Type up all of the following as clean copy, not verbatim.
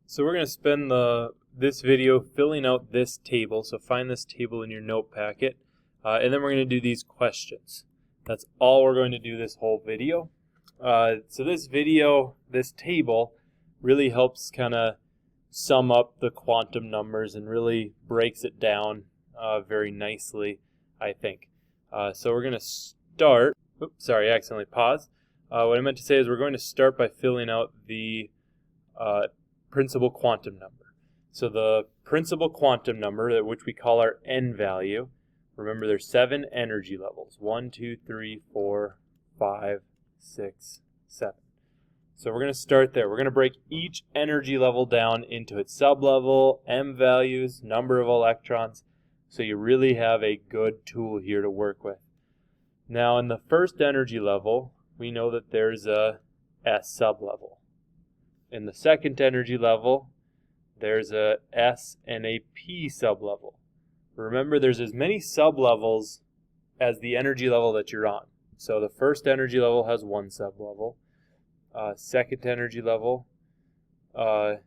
So we're going to spend this video filling out this table. So find this table in your note packet, and then we're going to do these questions. That's all we're going to do this whole video. So this table really helps kind of sum up the quantum numbers and really breaks it down very nicely, I think. So we're going to start. Oops, sorry, I accidentally paused. What I meant to say is we're going to start by filling out the principal quantum number. So the principal quantum number, which we call our n value, remember there's 7 energy levels. 1, 2, 3, 4, 5, 6, 7. So we're going to start there. We're going to break each energy level down into its sublevel, m values, number of electrons, so you really have a good tool here to work with. Now in the first energy level, we know that there's a s sublevel. In the second energy level, there's a S and a P sublevel. Remember, there's as many sublevels as the energy level that you're on. So the first energy level has 1 sublevel. Second energy level second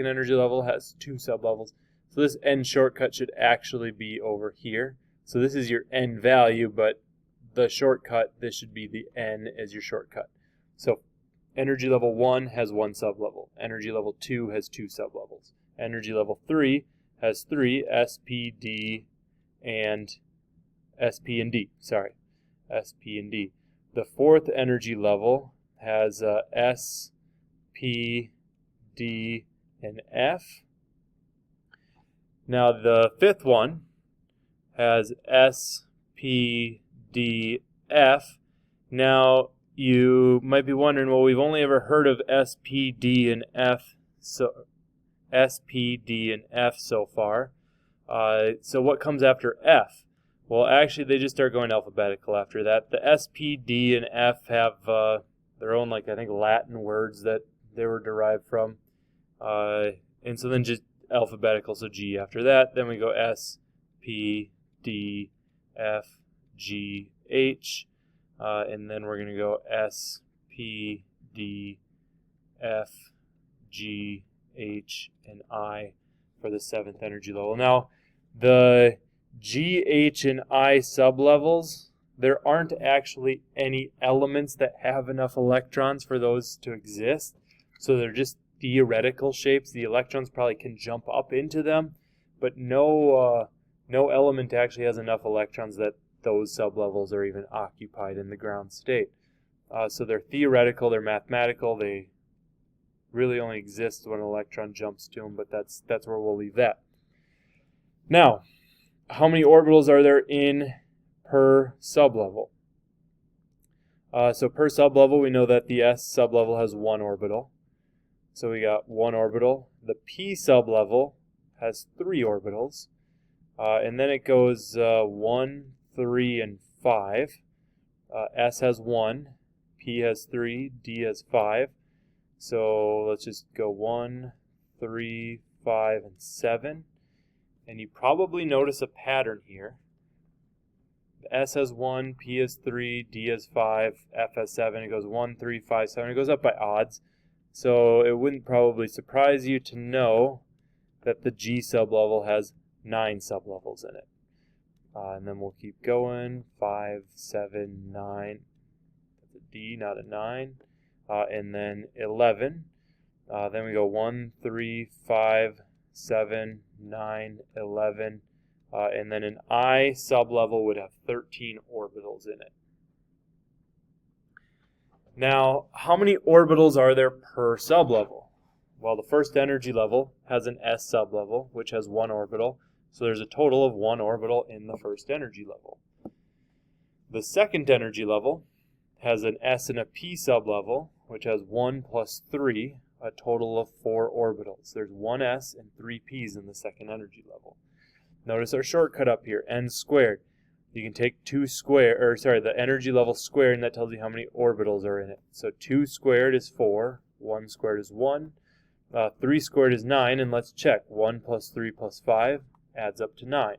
energy level has 2 sublevels. So this n shortcut should actually be over here. So this is your n value, but the shortcut, this should be the n as your shortcut. So energy level 1 has 1 sublevel. Energy level 2 has 2 sublevels. Energy level 3 has 3 SP, D, and SP and D. Sorry, SP and D. The fourth energy level has S, P, D, and F. Now the fifth one has S, P, D, F. Now you might be wondering, well, we've only ever heard of S, P, D, and F. So S, P, D, and F so far. So what comes after F? Well, actually, they just start going alphabetical after that. The S, P, D, and F have their own, I think, Latin words that they were derived from. And so then just alphabetical, so G after that. Then we go S, P, D, F, G, H. And then we're going to go S, P, D, F, G, H, and I for the 7th energy level. Now, the G, H, and I sublevels, there aren't actually any elements that have enough electrons for those to exist. So they're just theoretical shapes. The electrons probably can jump up into them, but no element actually has enough electrons that those sublevels are even occupied in the ground state. So they're theoretical, they're mathematical, they really only exist when an electron jumps to them, but that's where we'll leave that. Now, how many orbitals are there in per sublevel? So per sublevel, we know that the S sublevel has 1 orbital. So we got 1 orbital. The P sublevel has 3 orbitals. And then it goes 1, 3, and 5. S has 1, P has 3, D has 5. So let's just go 1, 3, 5, and 7. And you probably notice a pattern here. The S has 1, P has 3, D has 5, F has 7. It goes 1, 3, 5, 7. It goes up by odds. So it wouldn't probably surprise you to know that the G sublevel has 9 sublevels in it. And then we'll keep going. 5, 7, 9. That's a D, not a 9. And then 11. Then we go 1, 3, 5, 7, 9, 11. And then an I sublevel would have 13 orbitals in it. Now, how many orbitals are there per sublevel? Well, the first energy level has an S sublevel, which has 1 orbital. So there's a total of 1 orbital in the first energy level. The second energy level has an S and a P sublevel, which has 1 plus 3, a total of 4 orbitals. There's 1 S and 3 P's in the second energy level. Notice our shortcut up here, n squared. You can take the energy level squared, and that tells you how many orbitals are in it. So 2 squared is 4, 1 squared is 1, 3 squared is 9, and let's check. 1 plus 3 plus 5 adds up to 9.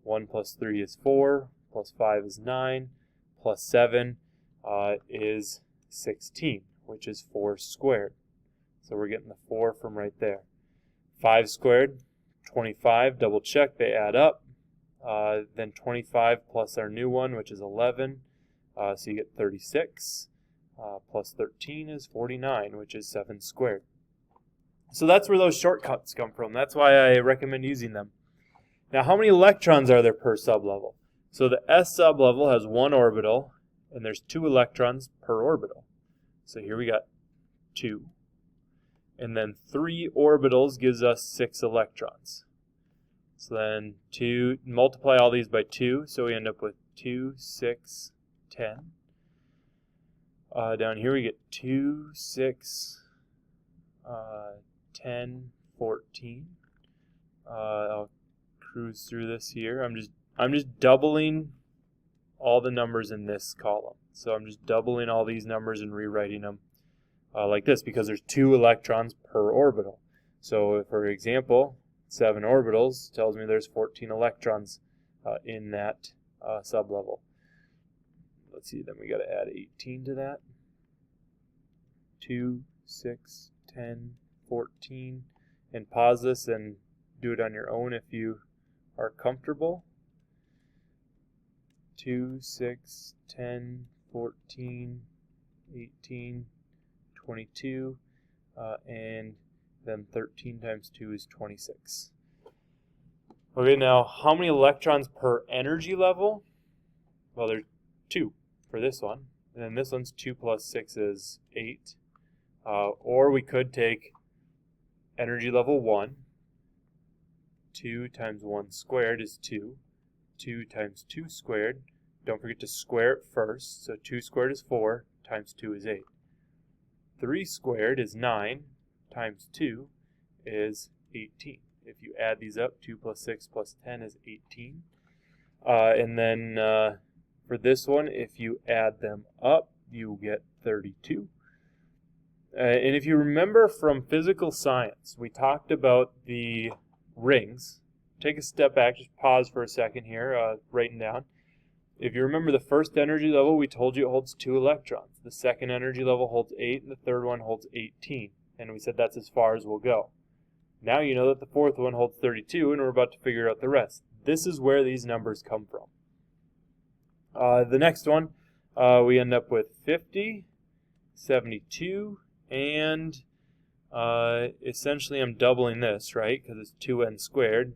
1 plus 3 is 4, plus 5 is 9, plus 7 is 16, which is 4 squared. So we're getting the 4 from right there. 5 squared, 25, double check, they add up. Then 25 plus our new one, which is 11. So you get 36. Plus 13 is 49, which is 7 squared. So that's where those shortcuts come from. That's why I recommend using them. Now, how many electrons are there per sublevel? So the S sublevel has 1 orbital, and there's 2 electrons per orbital. So here we got 2. And then 3 orbitals gives us 6 electrons. So then multiply all these by 2, so we end up with 2, 6, 10. Down here we get 2, 6, 10, 14. I'll cruise through this here. I'm just doubling all the numbers in this column. So I'm just doubling all these numbers and rewriting them like this because there's 2 electrons per orbital. So for example, 7 orbitals tells me there's 14 electrons in that sublevel. Let's see, then we got to add 18 to that. 2, 6, 10, 14. And pause this and do it on your own if you are comfortable. 2, 6, 10, 14, 18, 22, and then 13 times 2 is 26. Okay, now how many electrons per energy level? Well, there's 2 for this one. And then this one's 2 plus 6 is 8. Or we could take energy level 1. 2 times 1 squared is 2. 2 times 2 squared. Don't forget to square it first. So 2 squared is 4 times 2 is 8. 3 squared is 9 times 2 is 18. If you add these up, 2 plus 6 plus 10 is 18. And then for this one, if you add them up, you get 32. And if you remember from physical science, we talked about the rings. Take a step back, just pause for a second here, writing down. If you remember the first energy level, we told you it holds 2 electrons. The second energy level holds 8, and the third one holds 18. And we said that's as far as we'll go. Now you know that the fourth one holds 32, and we're about to figure out the rest. This is where these numbers come from. The next one, we end up with 50, 72, and essentially I'm doubling this, right? Because it's 2n squared.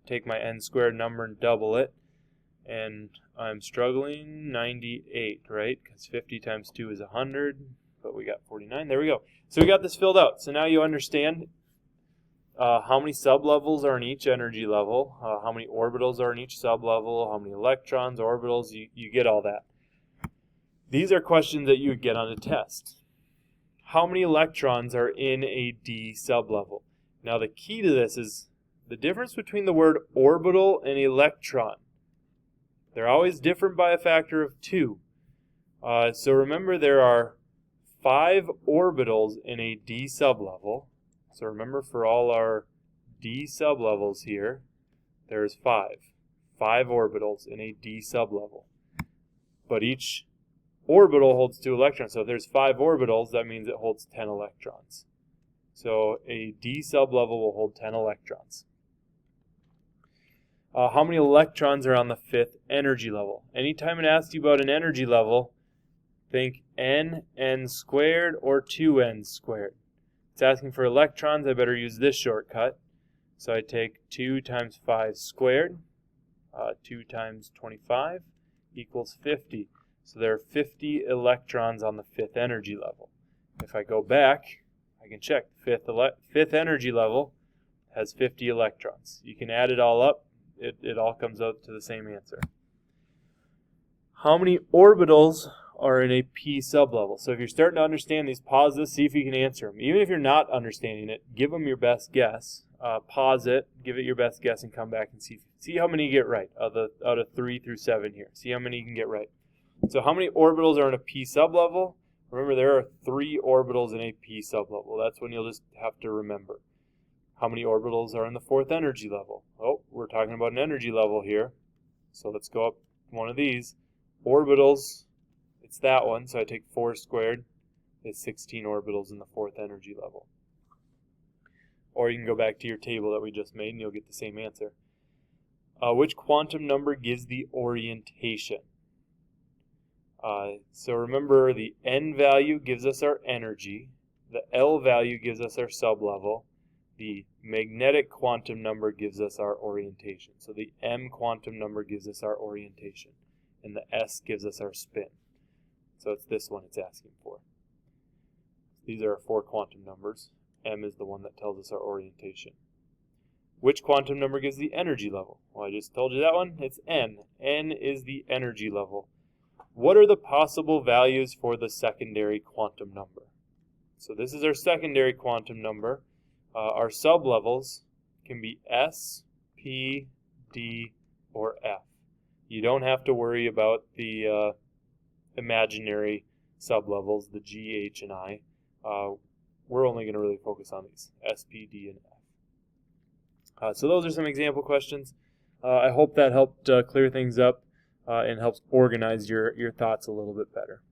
Take my n squared number and double it. And I'm struggling, 98, right? Because 50 times 2 is 100, but we got 49. There we go. So we got this filled out. So now you understand how many sublevels are in each energy level, how many orbitals are in each sublevel, how many electrons, orbitals, you get all that. These are questions that you would get on a test. How many electrons are in a d sublevel? Now the key to this is the difference between the word orbital and electron. They're always different by a factor of 2. So remember there are 5 orbitals in a d sublevel. So remember for all our d sublevels here, there's 5. 5 orbitals in a d sublevel. But each orbital holds 2 electrons. So if there's 5 orbitals, that means it holds 10 electrons. So a d sublevel will hold 10 electrons. How many electrons are on the 5th energy level? Anytime it asks you about an energy level, think n squared, or 2n squared. It's asking for electrons, I better use this shortcut. So I take 2 times 5 squared, 2 times 25 equals 50. So there are 50 electrons on the 5th energy level. If I go back, I can check. 5th energy level has 50 electrons. You can add it all up. It all comes out to the same answer. How many orbitals are in a p sublevel? So if you're starting to understand these, pause this, see if you can answer them. Even if you're not understanding it, give them your best guess. Pause it, give it your best guess, and come back and see how many you get right out of 3 through 7 here. See how many you can get right. So how many orbitals are in a p sublevel? Remember, there are 3 orbitals in a p sublevel. That's when you'll just have to remember. How many orbitals are in the 4th energy level? Oh, we're talking about an energy level here. So let's go up one of these. Orbitals, it's that one, so I take 4 squared is 16 orbitals in the 4th energy level. Or you can go back to your table that we just made and you'll get the same answer. Which quantum number gives the orientation? So remember, the N value gives us our energy, the L value gives us our sublevel, the magnetic quantum number gives us our orientation. So the M quantum number gives us our orientation, and the S gives us our spin. So it's this one it's asking for. These are our 4 quantum numbers. M is the one that tells us our orientation. Which quantum number gives the energy level? Well, I just told you that one. It's N. N is the energy level. What are the possible values for the secondary quantum number? So this is our secondary quantum number. Our sublevels can be S, P, D, or F. You don't have to worry about the imaginary sublevels, the G, H, and I. We're only going to really focus on these, S, P, D, and F. So those are some example questions. I hope that helped clear things up and helps organize your thoughts a little bit better.